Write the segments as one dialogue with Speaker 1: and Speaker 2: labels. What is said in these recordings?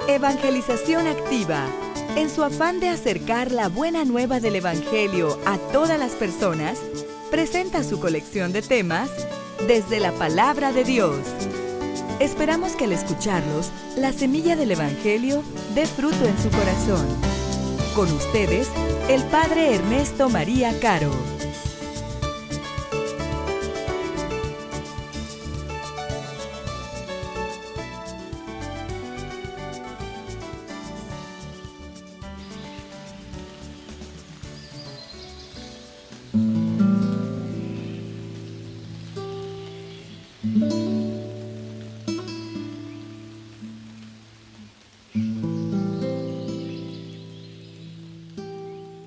Speaker 1: Evangelización Activa, en su afán de acercar la buena nueva del Evangelio a todas las personas, presenta su colección de temas desde la Palabra de Dios. Esperamos que al escucharlos, la semilla del Evangelio dé fruto en su corazón. Con ustedes, el Padre Ernesto María Caro.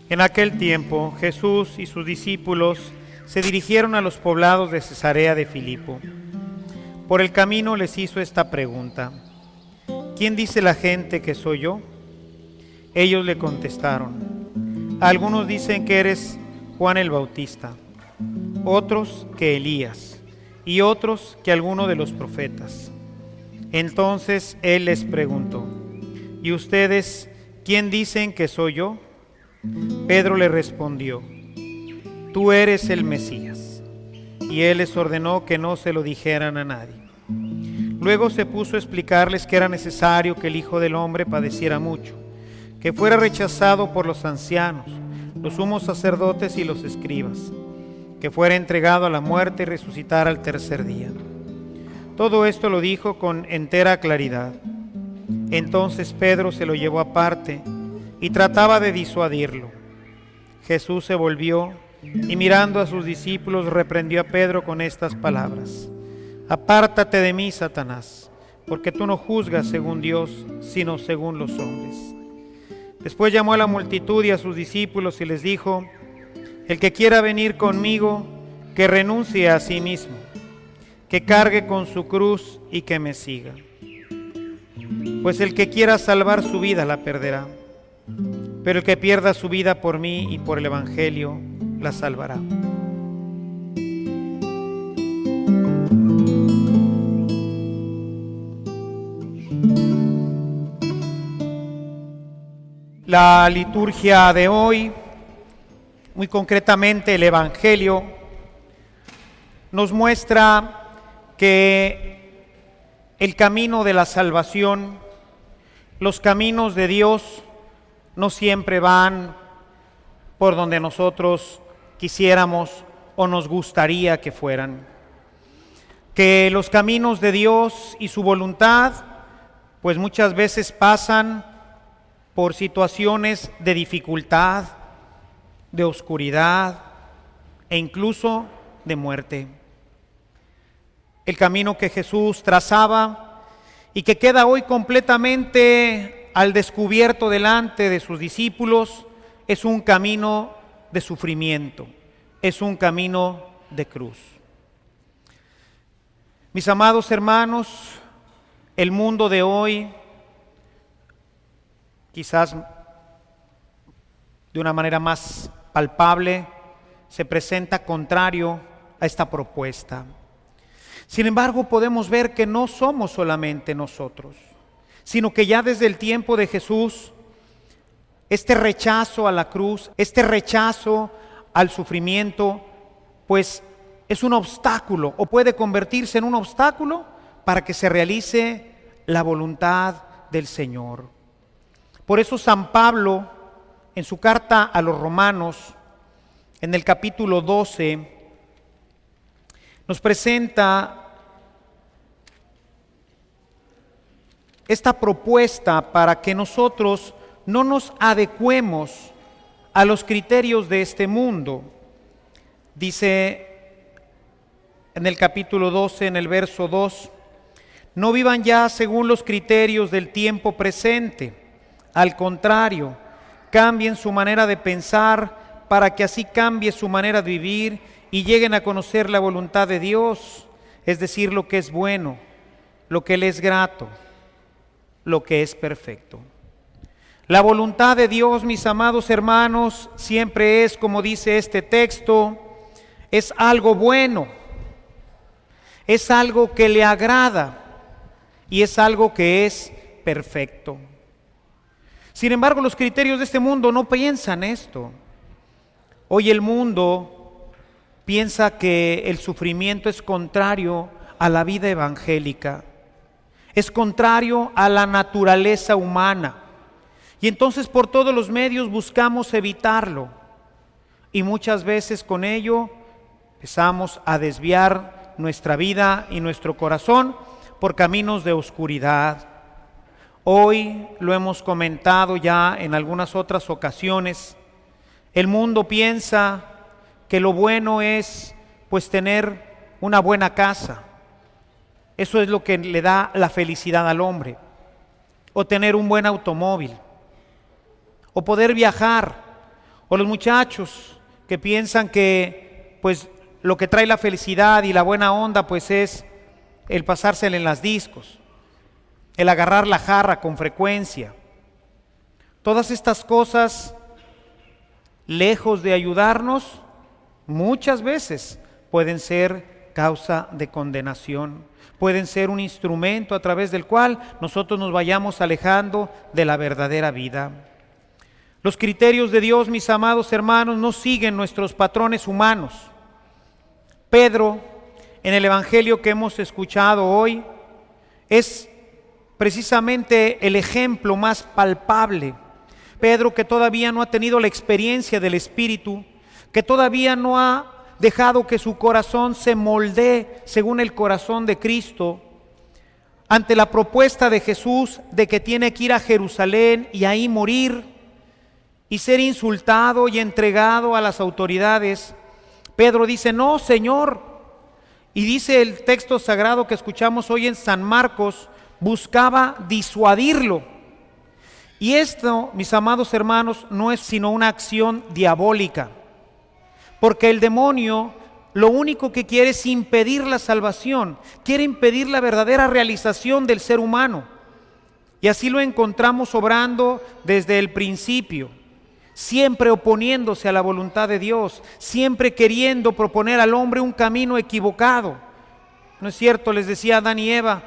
Speaker 2: En aquel tiempo, Jesús y sus discípulos se dirigieron a los poblados de Cesarea de Filipo. Por el camino les hizo esta pregunta: ¿quién dice la gente que soy yo? Ellos le contestaron: algunos dicen que eres Juan el Bautista, otros que Elías, y otros que alguno de los profetas. Entonces él les preguntó: ¿y ustedes quién dicen que soy yo? Pedro le respondió: tú eres el Mesías. Y él les ordenó que no se lo dijeran a nadie. Luego se puso a explicarles que era necesario que el Hijo del Hombre padeciera mucho, que fuera rechazado por los ancianos, los sumos sacerdotes y los escribas, que fuera entregado a la muerte y resucitara al tercer día. Todo esto lo dijo con entera claridad. Entonces Pedro se lo llevó aparte y trataba de disuadirlo. Jesús se volvió y mirando a sus discípulos reprendió a Pedro con estas palabras: apártate de mí, Satanás, porque tú no juzgas según Dios, sino según los hombres. Después llamó a la multitud y a sus discípulos y les dijo: el que quiera venir conmigo, que renuncie a sí mismo, que cargue con su cruz y que me siga. Pues el que quiera salvar su vida la perderá, pero el que pierda su vida por mí y por el Evangelio la salvará. La liturgia de hoy, muy concretamente el Evangelio, nos muestra que el camino de la salvación, los caminos de Dios, no siempre van por donde nosotros quisiéramos o nos gustaría que fueran. Que los caminos de Dios y su voluntad, pues muchas veces pasan por situaciones de dificultad, de oscuridad e incluso de muerte. El camino que Jesús trazaba y que queda hoy completamente al descubierto delante de sus discípulos es un camino de sufrimiento, es un camino de cruz. Mis amados hermanos, el mundo de hoy, quizás de una manera más palpable, se presenta contrario a esta propuesta. Sin embargo, podemos ver que no somos solamente nosotros, sino que ya desde el tiempo de Jesús, este rechazo a la cruz, este rechazo al sufrimiento, pues es un obstáculo o puede convertirse en un obstáculo para que se realice la voluntad del Señor. Por eso San Pablo, en su carta a los Romanos, en el capítulo 12, nos presenta esta propuesta para que nosotros no nos adecuemos a los criterios de este mundo. Dice en el capítulo 12, en el verso 2, no vivan ya según los criterios del tiempo presente, al contrario, cambien su manera de pensar para que así cambie su manera de vivir y lleguen a conocer la voluntad de Dios, es decir, lo que es bueno, lo que le es grato, lo que es perfecto. La voluntad de Dios, mis amados hermanos, siempre es, como dice este texto, es algo bueno, es algo que le agrada y es algo que es perfecto. Sin embargo, los criterios de este mundo no piensan esto. Hoy el mundo piensa que el sufrimiento es contrario a la vida evangélica, es contrario a la naturaleza humana. Y entonces por todos los medios buscamos evitarlo. Y muchas veces con ello empezamos a desviar nuestra vida y nuestro corazón por caminos de oscuridad. Hoy lo hemos comentado ya en algunas otras ocasiones. El mundo piensa que lo bueno es pues tener una buena casa. Eso es lo que le da la felicidad al hombre. O tener un buen automóvil. O poder viajar. O los muchachos que piensan que pues lo que trae la felicidad y la buena onda pues es el pasársela en las discos, el agarrar la jarra con frecuencia. Todas estas cosas, lejos de ayudarnos, muchas veces pueden ser causa de condenación, pueden ser un instrumento a través del cual nosotros nos vayamos alejando de la verdadera vida. Los criterios de Dios, mis amados hermanos, no siguen nuestros patrones humanos. Pedro, en el Evangelio que hemos escuchado hoy, es precisamente el ejemplo más palpable. Pedro, que todavía no ha tenido la experiencia del Espíritu, que todavía no ha dejado que su corazón se moldee según el corazón de Cristo, ante la propuesta de Jesús de que tiene que ir a Jerusalén y ahí morir y ser insultado y entregado a las autoridades, Pedro dice: no, Señor. Y dice el texto sagrado que escuchamos hoy en San Marcos, buscaba disuadirlo. Y esto, mis amados hermanos, no es sino una acción diabólica, porque el demonio lo único que quiere es impedir la salvación, quiere impedir la verdadera realización del ser humano. Y así lo encontramos obrando desde el principio, siempre oponiéndose a la voluntad de Dios, siempre queriendo proponer al hombre un camino equivocado. ¿No es cierto? Les decía Adán y Eva,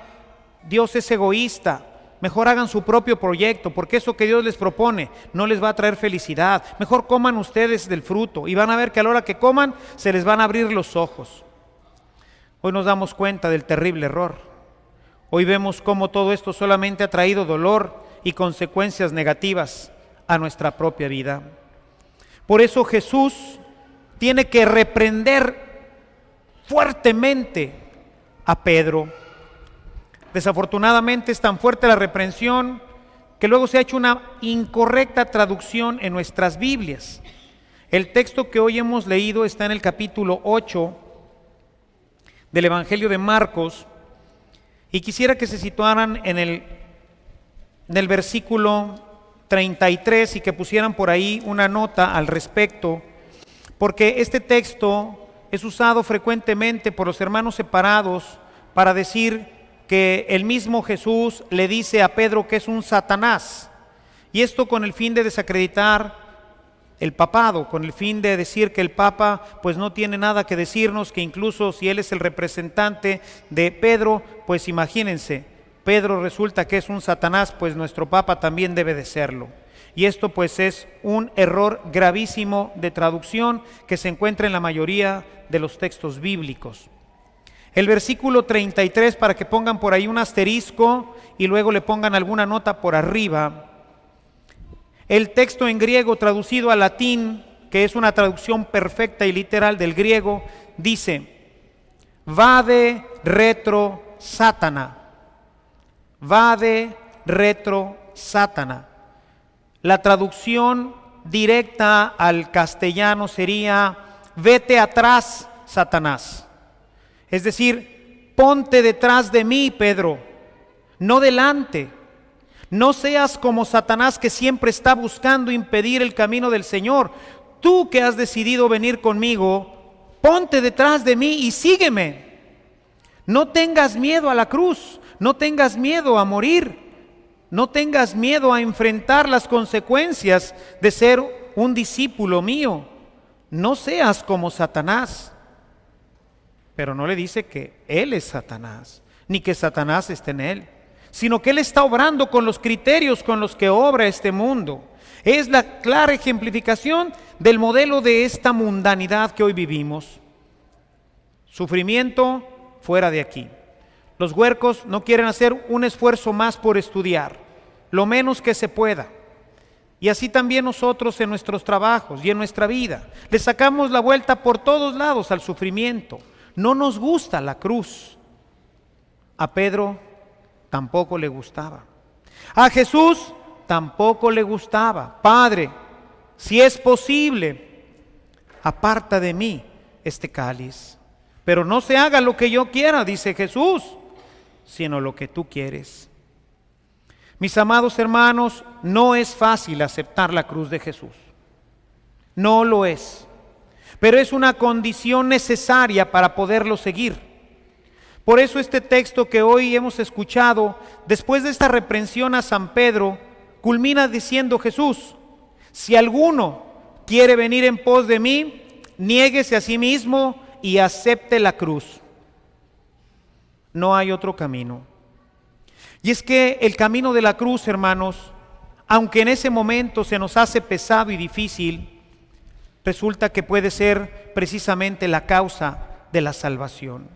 Speaker 2: Dios es egoísta, mejor hagan su propio proyecto, porque eso que Dios les propone no les va a traer felicidad. Mejor coman ustedes del fruto y van a ver que a la hora que coman se les van a abrir los ojos. Hoy nos damos cuenta del terrible error. Hoy vemos cómo todo esto solamente ha traído dolor y consecuencias negativas a nuestra propia vida. Por eso Jesús tiene que reprender fuertemente a Pedro. Desafortunadamente es tan fuerte la reprensión que luego se ha hecho una incorrecta traducción en nuestras Biblias. El texto que hoy hemos leído está en el capítulo 8 del Evangelio de Marcos, y quisiera que se situaran en el versículo 33 y que pusieran por ahí una nota al respecto, porque este texto es usado frecuentemente por los hermanos separados para decir que el mismo Jesús le dice a Pedro que es un Satanás, y esto con el fin de desacreditar el papado, con el fin de decir que el Papa pues no tiene nada que decirnos, que incluso si él es el representante de Pedro, pues imagínense, Pedro resulta que es un Satanás, pues nuestro Papa también debe de serlo. Y esto pues es un error gravísimo de traducción que se encuentra en la mayoría de los textos bíblicos. El versículo 33, para que pongan por ahí un asterisco y luego le pongan alguna nota por arriba. El texto en griego traducido al latín, que es una traducción perfecta y literal del griego, dice: vade retro Satana. Vade retro Satana. La traducción directa al castellano sería: vete atrás, Satanás. Es decir, ponte detrás de mí, Pedro, no delante. No seas como Satanás, que siempre está buscando impedir el camino del Señor. Tú que has decidido venir conmigo, ponte detrás de mí y sígueme. No tengas miedo a la cruz, no tengas miedo a morir, no tengas miedo a enfrentar las consecuencias de ser un discípulo mío. No seas como Satanás. Pero no le dice que él es Satanás, ni que Satanás esté en él, sino que Él está obrando con los criterios con los que obra este mundo. Es la clara ejemplificación del modelo de esta mundanidad que hoy vivimos. Sufrimiento fuera de aquí. Los huercos no quieren hacer un esfuerzo más por estudiar, lo menos que se pueda. Y así también nosotros en nuestros trabajos y en nuestra vida. Le sacamos la vuelta por todos lados al sufrimiento. No nos gusta la cruz. A Pedro tampoco le gustaba. A Jesús tampoco le gustaba. Padre, si es posible, aparta de mí este cáliz. Pero no se haga lo que yo quiera, dice Jesús, sino lo que tú quieres. Mis amados hermanos, no es fácil aceptar la cruz de Jesús. No lo es. Pero es una condición necesaria para poderlo seguir. Por eso este texto que hoy hemos escuchado, después de esta reprensión a San Pedro, culmina diciendo Jesús: si alguno quiere venir en pos de mí, niéguese a sí mismo y acepte la cruz. No hay otro camino. Y es que el camino de la cruz, hermanos, aunque en ese momento se nos hace pesado y difícil, resulta que puede ser precisamente la causa de la salvación.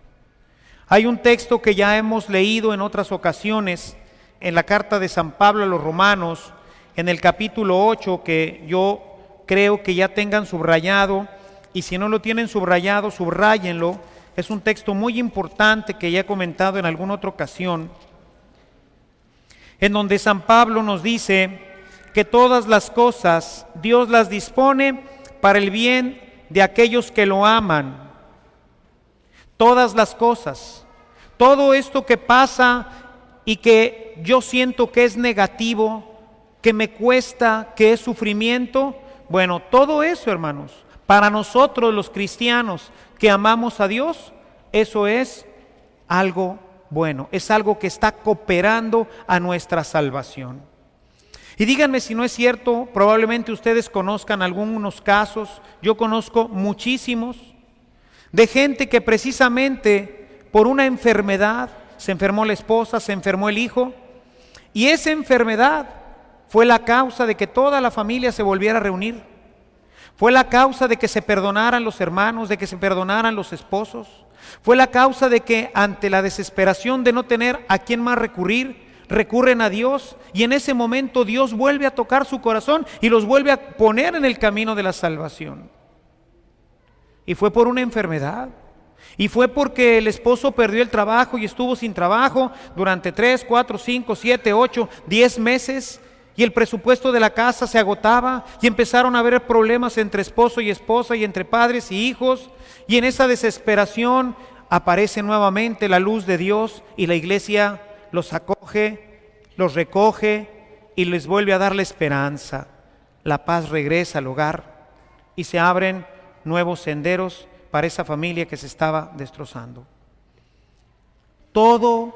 Speaker 2: Hay un texto que ya hemos leído en otras ocasiones en la carta de San Pablo a los Romanos, en el capítulo 8, que yo creo que ya tengan subrayado, y si no lo tienen subrayado, subráyenlo. Es un texto muy importante que ya he comentado en alguna otra ocasión, en donde San Pablo nos dice que todas las cosas Dios las dispone para el bien de aquellos que lo aman. Todas las cosas, todo esto que pasa y que yo siento que es negativo, que me cuesta, que es sufrimiento, bueno, todo eso, hermanos, para nosotros los cristianos que amamos a Dios, eso es algo bueno, es algo que está cooperando a nuestra salvación. Y díganme si no es cierto, probablemente ustedes conozcan algunos casos, yo conozco muchísimos, de gente que precisamente por una enfermedad, se enfermó la esposa, se enfermó el hijo, y esa enfermedad fue la causa de que toda la familia se volviera a reunir. Fue la causa de que se perdonaran los hermanos, de que se perdonaran los esposos. Fue la causa de que ante la desesperación de no tener a quién más recurrir, recurren a Dios, y en ese momento Dios vuelve a tocar su corazón y los vuelve a poner en el camino de la salvación. Y fue por una enfermedad, y fue porque el esposo perdió el trabajo y estuvo sin trabajo durante 3, 4, 5, 7, 8, 10 meses, y el presupuesto de la casa se agotaba, y empezaron a haber problemas entre esposo y esposa, y entre padres y hijos, y en esa desesperación aparece nuevamente la luz de Dios, y la iglesia los acoge, los recoge, y les vuelve a dar la esperanza. La paz regresa al hogar, y se abren nuevos senderos para esa familia que se estaba destrozando. Todo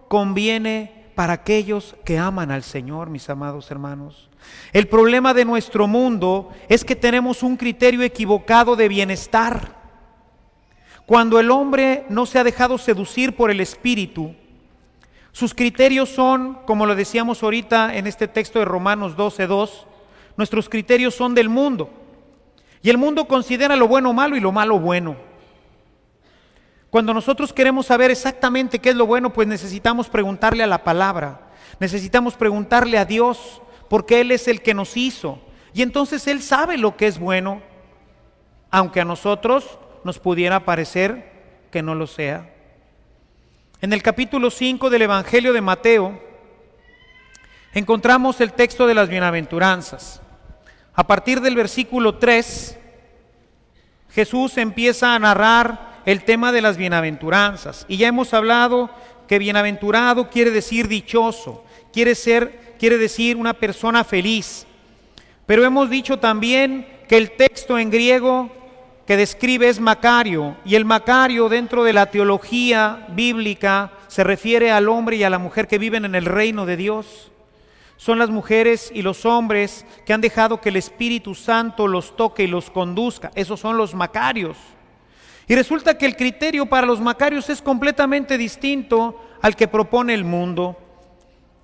Speaker 2: conviene para aquellos que aman al Señor, mis amados hermanos. El problema de nuestro mundo es que tenemos un criterio equivocado de bienestar. Cuando el hombre no se ha dejado seducir por el Espíritu, sus criterios son, como lo decíamos ahorita en este texto de Romanos 12:2, nuestros criterios son del mundo. Y el mundo considera lo bueno malo y lo malo bueno. Cuando nosotros queremos saber exactamente qué es lo bueno, pues necesitamos preguntarle a la palabra, necesitamos preguntarle a Dios, porque Él es el que nos hizo, y entonces Él sabe lo que es bueno, aunque a nosotros nos pudiera parecer que no lo sea. En el capítulo 5 del Evangelio de Mateo, encontramos el texto de las bienaventuranzas. A partir del versículo 3, Jesús empieza a narrar el tema de las bienaventuranzas, y ya hemos hablado que bienaventurado quiere decir dichoso, quiere decir una persona feliz, pero hemos dicho también que el texto en griego que describe es Macario, y el Macario dentro de la teología bíblica se refiere al hombre y a la mujer que viven en el reino de Dios. Son las mujeres y los hombres que han dejado que el Espíritu Santo los toque y los conduzca. Esos son los Macarios. Y resulta que el criterio para los macarios es completamente distinto al que propone el mundo.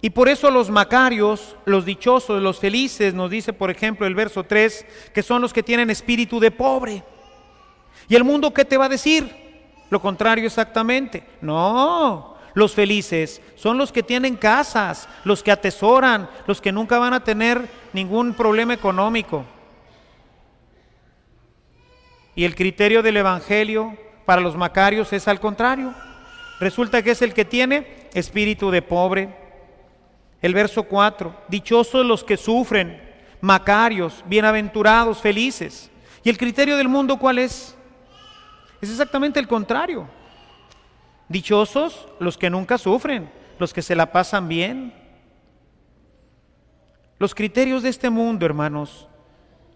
Speaker 2: Y por eso los macarios, los dichosos, los felices, nos dice por ejemplo el verso 3, que son los que tienen espíritu de pobre. ¿Y el mundo qué te va a decir? Lo contrario exactamente. No, los felices son los que tienen casas, los que atesoran, los que nunca van a tener ningún problema económico. Y el criterio del Evangelio para los macarios es al contrario. Resulta que es el que tiene espíritu de pobre. El verso 4, dichosos los que sufren, macarios, bienaventurados, felices. ¿Y el criterio del mundo cuál es? Es exactamente el contrario. Dichosos los que nunca sufren, los que se la pasan bien. Los criterios de este mundo, hermanos,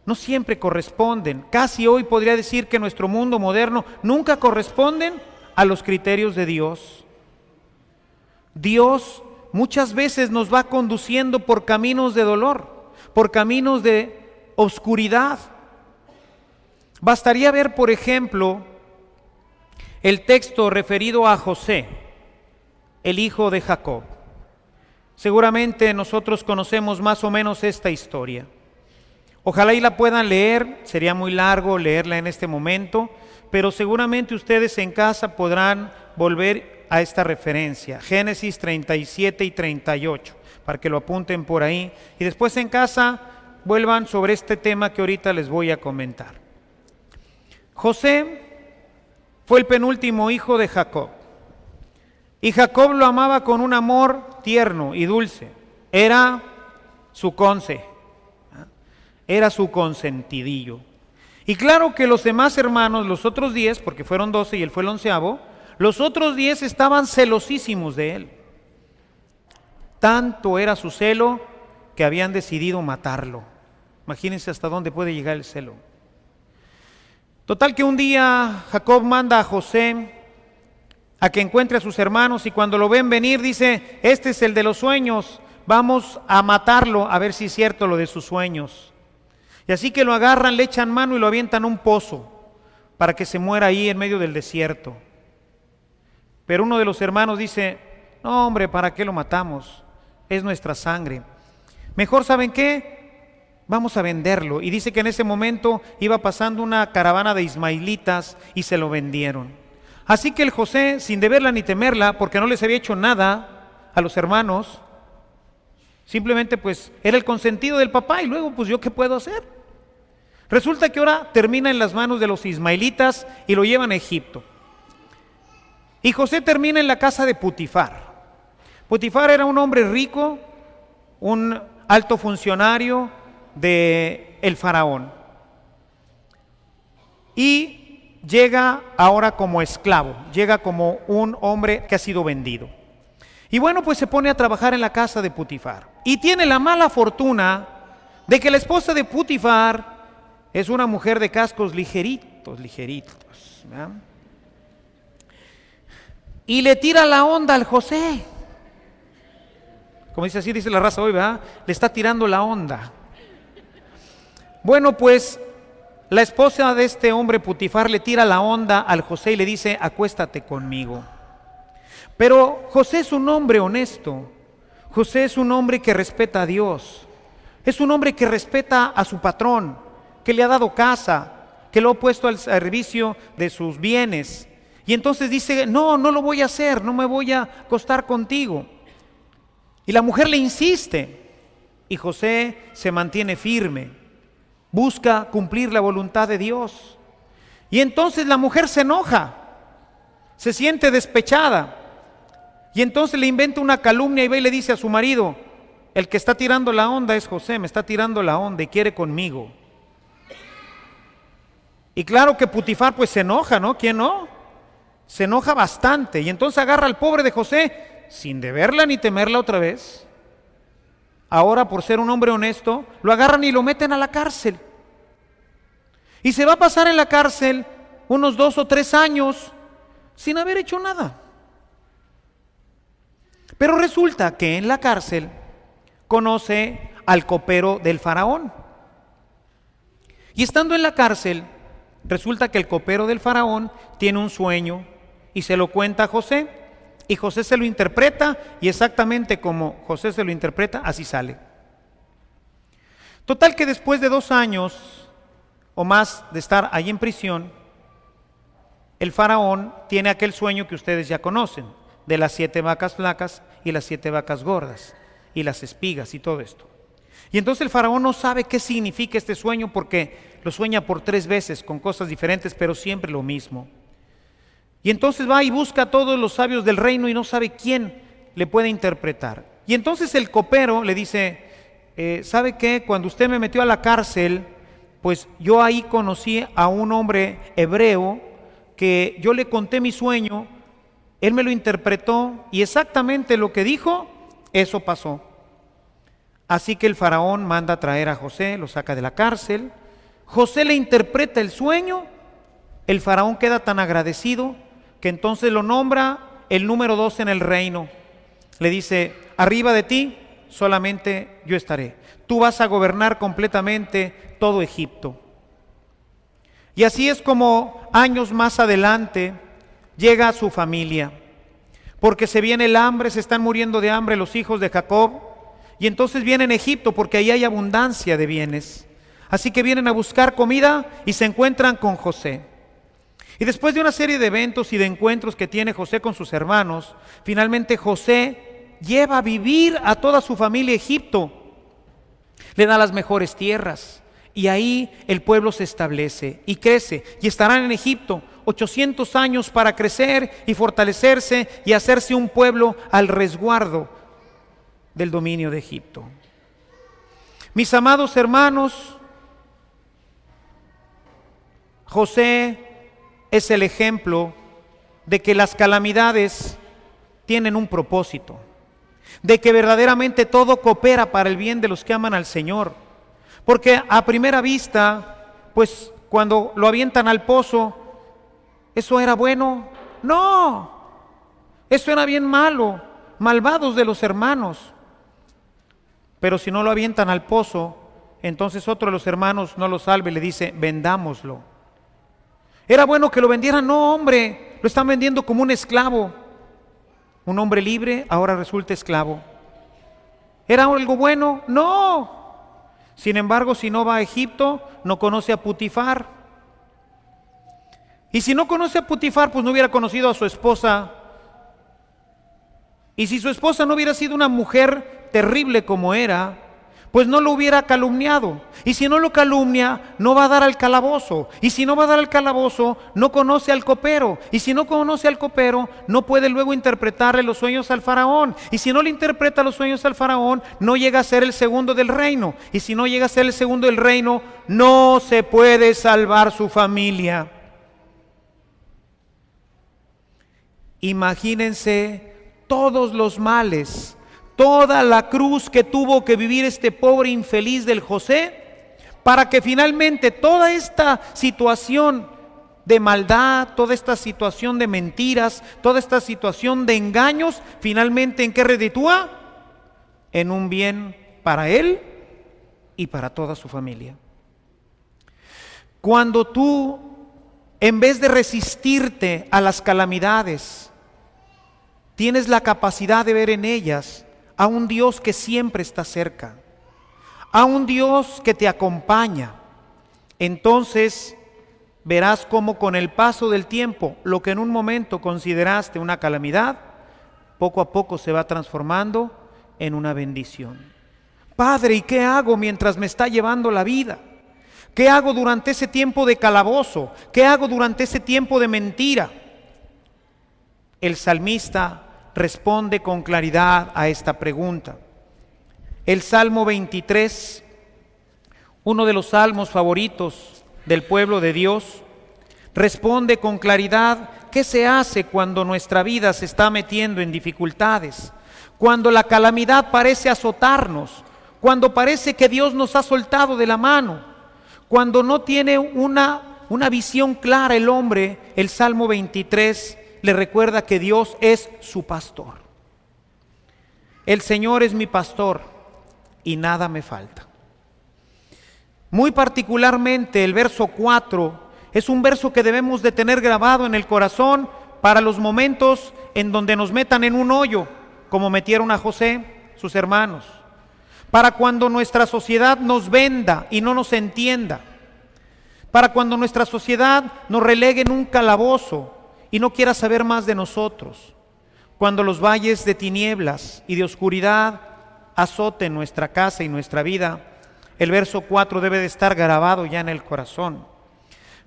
Speaker 2: no siempre corresponden. Casi hoy podría decir que nuestro mundo moderno nunca corresponden a los criterios de Dios. Dios muchas veces nos va conduciendo por caminos de dolor, por caminos de oscuridad. Bastaría ver, por ejemplo, el texto referido a José, el hijo de Jacob. Seguramente nosotros conocemos más o menos esta historia. Ojalá y la puedan leer, sería muy largo leerla en este momento, pero seguramente ustedes en casa podrán volver a esta referencia, Génesis 37 y 38, para que lo apunten por ahí, y después en casa vuelvan sobre este tema que ahorita les voy a comentar. José fue el penúltimo hijo de Jacob, y Jacob lo amaba con un amor tierno y dulce, era su conce, era su consentidillo. Y claro que los demás hermanos, los otros 10, porque fueron 12 y él fue el 11º, los otros 10 estaban celosísimos de él. Tanto era su celo que habían decidido matarlo. Imagínense hasta dónde puede llegar el celo. Total que un día Jacob manda a José a que encuentre a sus hermanos y cuando lo ven venir dice, este es el de los sueños, vamos a matarlo a ver si es cierto lo de sus sueños. Y así que lo agarran, le echan mano y lo avientan a un pozo para que se muera ahí en medio del desierto. Pero uno de los hermanos dice, no hombre, ¿para qué lo matamos? Es nuestra sangre. Mejor, ¿saben qué? Vamos a venderlo. Y dice que en ese momento iba pasando una caravana de ismaelitas y se lo vendieron. Así que el José, sin deberla ni temerla, porque no les había hecho nada a los hermanos, simplemente pues era el consentido del papá y luego pues yo qué puedo hacer. Resulta que ahora termina en las manos de los ismaelitas y lo llevan a Egipto. Y José termina en la casa de Potifar. Potifar era un hombre rico, un alto funcionario del faraón. Y llega ahora como esclavo, llega como un hombre que ha sido vendido. Y bueno, pues se pone a trabajar en la casa de Potifar. Y tiene la mala fortuna de que la esposa de Potifar es una mujer de cascos ligeritos, ¿verdad? Y le tira la onda al José. Como dice así, dice la raza hoy, ¿verdad? Le está tirando la onda. Bueno, pues la esposa de este hombre Potifar le tira la onda al José y le dice, acuéstate conmigo. Pero José es un hombre honesto. José es un hombre que respeta a Dios. Es un hombre que respeta a su patrón, que le ha dado casa, que lo ha puesto al servicio de sus bienes. Y entonces dice, no lo voy a hacer, no me voy a acostar contigo. Y la mujer le insiste, y José se mantiene firme, busca cumplir la voluntad de Dios. Y entonces la mujer se enoja, se siente despechada, y entonces le inventa una calumnia y va y le dice a su marido, el que está tirando la onda es José, me está tirando la onda y quiere conmigo. Y claro que Potifar pues se enoja, ¿no? ¿Quién no? Se enoja bastante y entonces agarra al pobre de José sin deberla ni temerla otra vez. Ahora por ser un hombre honesto, lo agarran y lo meten a la cárcel. Y se va a pasar en la cárcel unos 2 o 3 años sin haber hecho nada. Pero resulta que en la cárcel conoce al copero del faraón. Y estando en la cárcel, Resulta que el copero del faraón tiene un sueño y se lo cuenta a José, y José se lo interpreta, y exactamente como José se lo interpreta, así sale. Total que después de 2 años o más de estar allí en prisión, el faraón tiene aquel sueño que ustedes ya conocen, de las 7 vacas flacas y las 7 vacas gordas, y las espigas y todo esto. Y entonces el faraón no sabe qué significa este sueño, porque lo sueña por 3 veces con cosas diferentes, pero siempre lo mismo. Y entonces va y busca a todos los sabios del reino y no sabe quién le puede interpretar. Y entonces el copero le dice, ¿sabe qué? Cuando usted me metió a la cárcel, pues yo ahí conocí a un hombre hebreo que yo le conté mi sueño, él me lo interpretó y exactamente lo que dijo, eso pasó. Así que el faraón manda a traer a José, lo saca de la cárcel, José le interpreta el sueño, el faraón queda tan agradecido que entonces lo nombra el número 2 en el reino. Le dice, arriba de ti solamente yo estaré, tú vas a gobernar completamente todo Egipto. Y así es como años más adelante llega a su familia, porque se viene el hambre, se están muriendo de hambre los hijos de Jacob. Y entonces vienen a Egipto porque ahí hay abundancia de bienes. Así que vienen a buscar comida y se encuentran con José. Y después de una serie de eventos y de encuentros que tiene José con sus hermanos, finalmente José lleva a vivir a toda su familia a Egipto. Le da las mejores tierras y ahí el pueblo se establece y crece y estarán en Egipto 800 años para crecer y fortalecerse y hacerse un pueblo al resguardo del dominio de Egipto. Mis amados hermanos, José es el ejemplo de que las calamidades tienen un propósito, de que verdaderamente todo coopera para el bien de los que aman al Señor, porque a primera vista, pues cuando lo avientan al pozo, ¿eso era bueno? No, eso era bien malo, malvados de los hermanos. Pero si no lo avientan al pozo, entonces otro de los hermanos no lo salve y le dice, vendámoslo. ¿Era bueno que lo vendieran? No, hombre, lo están vendiendo como un esclavo. Un hombre libre ahora resulta esclavo. ¿Era algo bueno? No. Sin embargo, si no va a Egipto, no conoce a Putifar. Y si no conoce a Putifar, pues no hubiera conocido a su esposa. Y si su esposa no hubiera sido una mujer terrible como era, pues no lo hubiera calumniado. Y si no lo calumnia, no va a dar al calabozo. Y si no va a dar al calabozo, no conoce al copero. Y si no conoce al copero, no puede luego interpretarle los sueños al faraón. Y si no le interpreta los sueños al faraón, no llega a ser el segundo del reino. Y si no llega a ser el segundo del reino, no se puede salvar su familia. Imagínense todos los males, toda la cruz que tuvo que vivir este pobre infeliz del José, para que finalmente toda esta situación de maldad, toda esta situación de mentiras, toda esta situación de engaños, finalmente ¿en qué reditúa? En un bien para él y para toda su familia. Cuando tú, en vez de resistirte a las calamidades, tienes la capacidad de ver en ellas a un Dios que siempre está cerca, a un Dios que te acompaña, entonces verás cómo con el paso del tiempo, lo que en un momento consideraste una calamidad, poco a poco se va transformando en una bendición. Padre, ¿y qué hago mientras me está llevando la vida? ¿Qué hago durante ese tiempo de calabozo? ¿Qué hago durante ese tiempo de mentira? El salmista responde con claridad a esta pregunta. El Salmo 23, uno de los salmos favoritos del pueblo de Dios, responde con claridad qué se hace cuando nuestra vida se está metiendo en dificultades, cuando la calamidad parece azotarnos, cuando parece que Dios nos ha soltado de la mano, cuando no tiene una visión clara el hombre. El Salmo 23 le recuerda que Dios es su pastor. El Señor es mi pastor y nada me falta. Muy particularmente el verso 4 Es un verso que debemos de tener grabado en el corazón para los momentos en donde nos metan en un hoyo, como metieron a José, sus hermanos. Para cuando nuestra sociedad nos venda y no nos entienda. Para cuando nuestra sociedad nos relegue en un calabozo y no quiera saber más de nosotros. Cuando los valles de tinieblas y de oscuridad azoten nuestra casa y nuestra vida, el verso 4 debe de estar grabado ya en el corazón.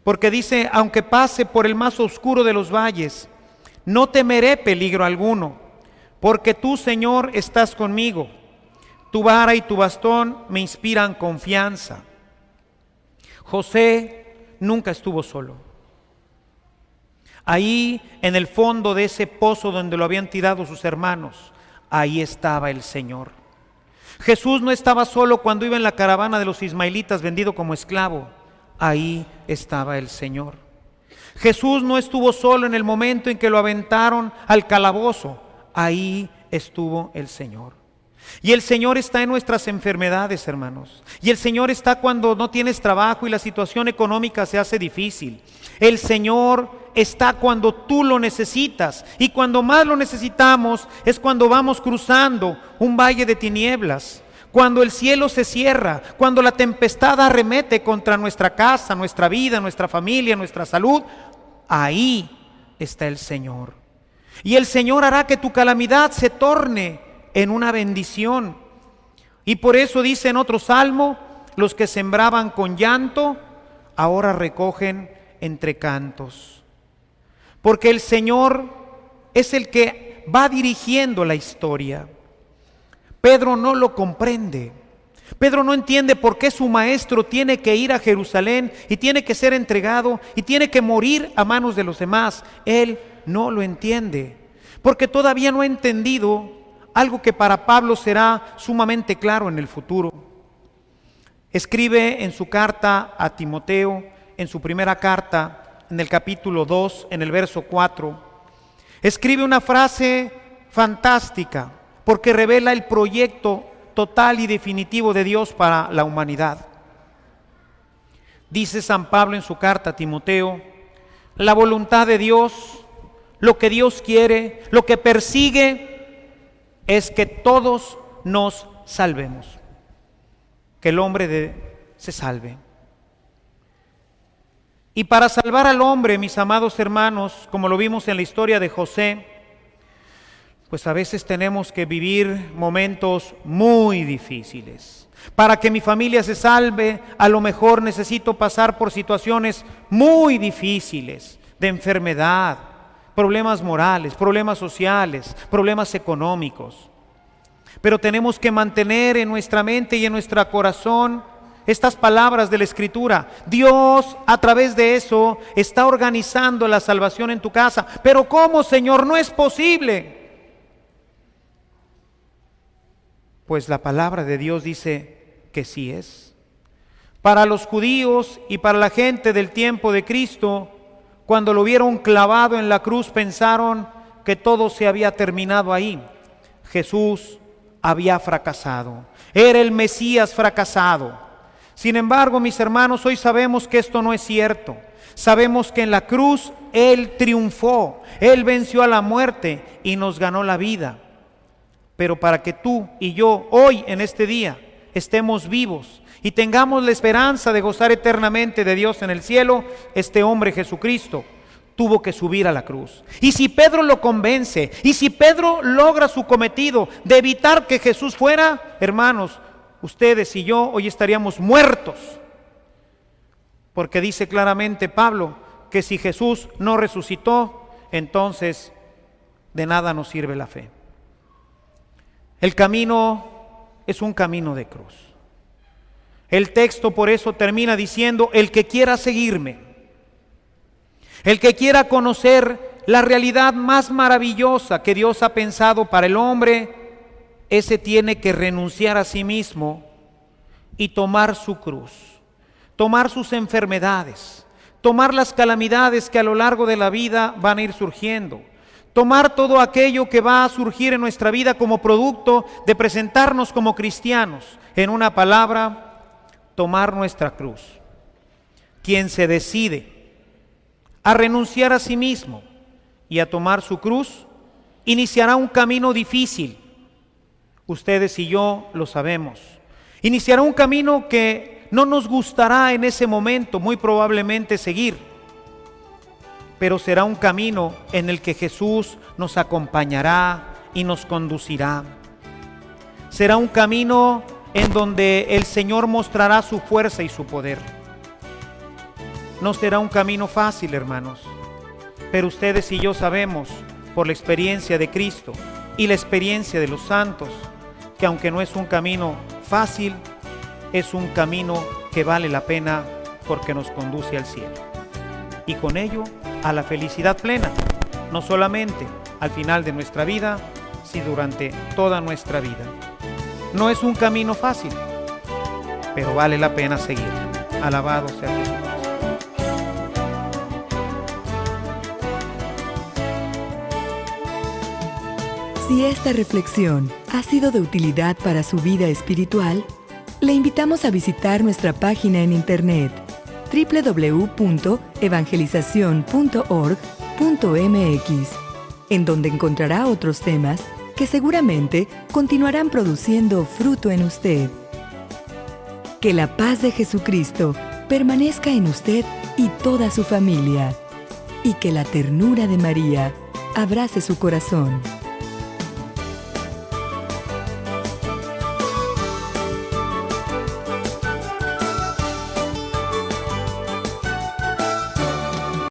Speaker 2: Porque dice, aunque pase por el más oscuro de los valles, no temeré peligro alguno, porque tú, Señor, estás conmigo. Tu vara y tu bastón me inspiran confianza. José nunca estuvo solo. Ahí, en el fondo de ese pozo donde lo habían tirado sus hermanos, ahí estaba el Señor. Jesús no estaba solo cuando iba en la caravana de los ismaelitas vendido como esclavo. Ahí estaba el Señor. Jesús no estuvo solo en el momento en que lo aventaron al calabozo. Ahí estuvo el Señor. Y el Señor está en nuestras enfermedades, hermanos. Y el Señor está cuando no tienes trabajo y la situación económica se hace difícil. El Señor está cuando tú lo necesitas. Y cuando más lo necesitamos es cuando vamos cruzando un valle de tinieblas. Cuando el cielo se cierra, cuando la tempestad arremete contra nuestra casa, nuestra vida, nuestra familia, nuestra salud, ahí está el Señor. Y el Señor hará que tu calamidad se torne en una bendición. Y por eso dice en otro salmo, los que sembraban con llanto, ahora recogen entre cantos. Porque el Señor es el que va dirigiendo la historia. Pedro no lo comprende. Pedro no entiende por qué su maestro tiene que ir a Jerusalén y tiene que ser entregado y tiene que morir a manos de los demás. Él no lo entiende, porque todavía no ha entendido algo que para Pablo será sumamente claro en el futuro. Escribe en su carta a Timoteo, en su primera carta, en el capítulo 2, en el verso 4, escribe una frase fantástica, porque revela el proyecto total y definitivo de Dios para la humanidad. Dice San Pablo en su carta a Timoteo, la voluntad de Dios, lo que Dios quiere, lo que persigue, es que todos nos salvemos, que el hombre se salve. Y para salvar al hombre, mis amados hermanos, como lo vimos en la historia de José, pues a veces tenemos que vivir momentos muy difíciles. Para que mi familia se salve, a lo mejor necesito pasar por situaciones muy difíciles, de enfermedad, problemas morales, problemas sociales, problemas económicos. Pero tenemos que mantener en nuestra mente y en nuestro corazón estas palabras de la Escritura. Dios, a través de eso, está organizando la salvación en tu casa. Pero ¿cómo, Señor? No es posible. Pues la palabra de Dios dice que sí es. Para los judíos y para la gente del tiempo de Cristo, cuando lo vieron clavado en la cruz, pensaron que todo se había terminado ahí. Jesús había fracasado. Era el Mesías fracasado. Sin embargo, mis hermanos, hoy sabemos que esto no es cierto. Sabemos que en la cruz Él triunfó. Él venció a la muerte y nos ganó la vida. Pero para que tú y yo hoy en este día estemos vivos y tengamos la esperanza de gozar eternamente de Dios en el cielo, este hombre Jesucristo tuvo que subir a la cruz. Y si Pedro lo convence, y si Pedro logra su cometido de evitar que Jesús fuera, hermanos, ustedes y yo hoy estaríamos muertos. Porque dice claramente Pablo que si Jesús no resucitó, entonces de nada nos sirve la fe. El camino es un camino de cruz. El texto por eso termina diciendo, el que quiera seguirme, el que quiera conocer la realidad más maravillosa que Dios ha pensado para el hombre, ese tiene que renunciar a sí mismo y tomar su cruz, tomar sus enfermedades, tomar las calamidades que a lo largo de la vida van a ir surgiendo. Tomar todo aquello que va a surgir en nuestra vida como producto de presentarnos como cristianos. En una palabra, tomar nuestra cruz. Quien se decide a renunciar a sí mismo y a tomar su cruz, iniciará un camino difícil. Ustedes y yo lo sabemos. Iniciará un camino que no nos gustará en ese momento, muy probablemente seguir, pero será un camino en el que Jesús nos acompañará y nos conducirá. Será un camino en donde el Señor mostrará su fuerza y su poder. No será un camino fácil, hermanos, pero ustedes y yo sabemos, por la experiencia de Cristo y la experiencia de los santos, que aunque no es un camino fácil, es un camino que vale la pena porque nos conduce al cielo. Y con ello, a la felicidad plena, no solamente al final de nuestra vida, sino durante toda nuestra vida. No es un camino fácil, pero vale la pena seguir. Alabado sea Jesucristo.
Speaker 1: Si esta reflexión ha sido de utilidad para su vida espiritual, le invitamos a visitar nuestra página en internet www.evangelizacion.org.mx, en donde encontrará otros temas que seguramente continuarán produciendo fruto en usted. Que la paz de Jesucristo permanezca en usted y toda su familia, y que la ternura de María abrace su corazón.